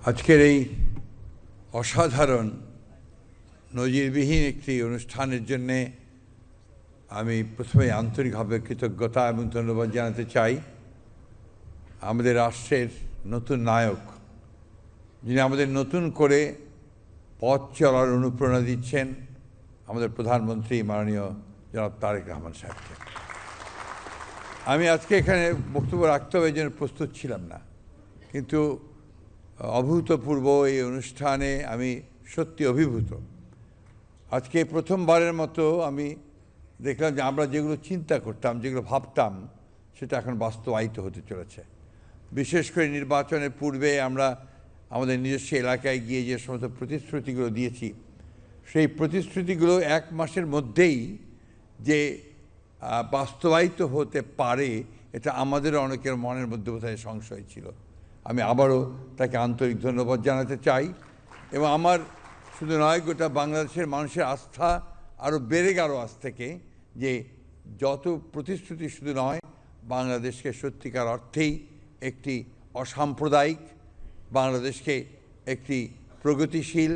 আজকের এই অসাধারণ নজিরবিহীন একটি অনুষ্ঠানের জন্যে আমি প্রথমে আন্তরিকভাবে কৃতজ্ঞতা এবং ধন্যবাদ জানাতে চাই আমাদের রাষ্ট্রের নতুন নায়ক, যিনি আমাদের নতুন করে পথ চলার অনুপ্রেরণা দিচ্ছেন, আমাদের প্রধানমন্ত্রী মাননীয় জনাব তারেক রহমান সাহেবকে। আমি আজকে এখানে বক্তব্য রাখতে হবে এই জন্য প্রস্তুত ছিলাম না, কিন্তু অভূতপূর্ব এই অনুষ্ঠানে আমি সত্যি অভিভূত। আজকে প্রথমবারের মতো আমি দেখলাম যে আমরা যেগুলো চিন্তা করতাম, যেগুলো ভাবতাম, সেটা এখন বাস্তবায়িত হতে চলেছে। বিশেষ করে নির্বাচনের পূর্বে আমরা আমাদের নিজস্ব এলাকায় গিয়ে যে সমস্ত প্রতিশ্রুতিগুলো দিয়েছি, সেই প্রতিশ্রুতিগুলো এক মাসের মধ্যেই যে বাস্তবায়িত হতে পারে, এটা আমাদেরও অনেকের মনের মধ্যে বোধহয় সংশয় ছিল। আমি আবারও তাকে আন্তরিক ধন্যবাদ জানাতে চাই। এবং আমার শুধু নয়, গোটা বাংলাদেশের মানুষের আস্থা আরও বেড়ে গেল আজ থেকে, যে যত প্রতিশ্রুতি শুধু নয়, বাংলাদেশকে সত্যিকার অর্থেই একটি অসাম্প্রদায়িক বাংলাদেশকে, একটি প্রগতিশীল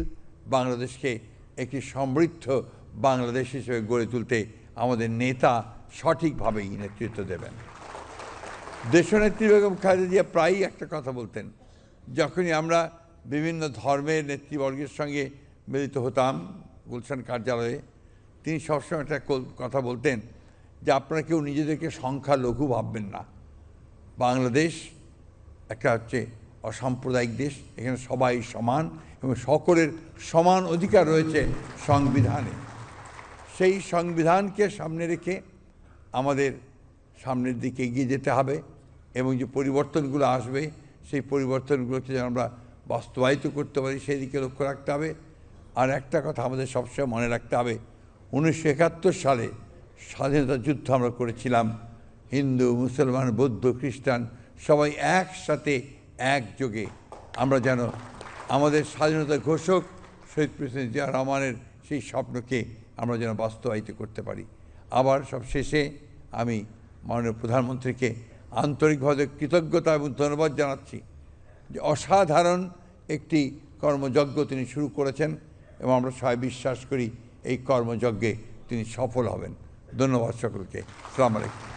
বাংলাদেশকে একটি সমৃদ্ধ বাংলাদেশ হিসেবে গড়ে তুলতে আমাদের নেতা সঠিকভাবেই নেতৃত্ব দেবেন। দেশনেত্রী বেগম খালেদা জিয়া প্রায়ই একটা কথা বলতেন, যখনই আমরা বিভিন্ন ধর্মের নেতৃবর্গের সঙ্গে মিলিত হতাম গুলশান কার্যালয়ে, তিনি সবসময় একটা কথা বলতেন যে আপনারা কেউ নিজেদেরকে সংখ্যালঘু ভাববেন না। বাংলাদেশ একটা হচ্ছে অসাম্প্রদায়িক দেশ, এখানে সবাই সমান এবং সকলের সমান অধিকার রয়েছে সংবিধানে। সেই সংবিধানকে সামনে রেখে আমাদের সামনের দিকে এগিয়ে যেতে হবে এবং যে পরিবর্তনগুলো আসবে, সেই পরিবর্তনগুলোকে যেন আমরা বাস্তবায়িত করতে পারি, সেই দিকে লক্ষ্য রাখতে হবে। আর একটা কথা আমাদের সবসময় মনে রাখতে হবে, 1971 সালে স্বাধীনতা যুদ্ধ আমরা করেছিলাম, হিন্দু, মুসলমান, বৌদ্ধ, খ্রিস্টান সবাই একসাথে একযোগে আমরা যেন আমাদের স্বাধীনতা ঘোষক শহীদ প্রেসিডেন্ট জিয়া রহমানের সেই স্বপ্নকে আমরা যেন বাস্তবায়িত করতে পারি। আবার সব শেষে আমি মাননীয় প্রধানমন্ত্রীকে আন্তরিকভাবে কৃতজ্ঞতা এবং ধন্যবাদ জানাচ্ছি যে অসাধারণ একটি কর্মযজ্ঞ তিনি শুরু করেছেন এবং আমরা সবাই বিশ্বাস করি এই কর্মযজ্ঞে তিনি সফল হবেন। ধন্যবাদ সকলকে। আসসালামু আলাইকুম।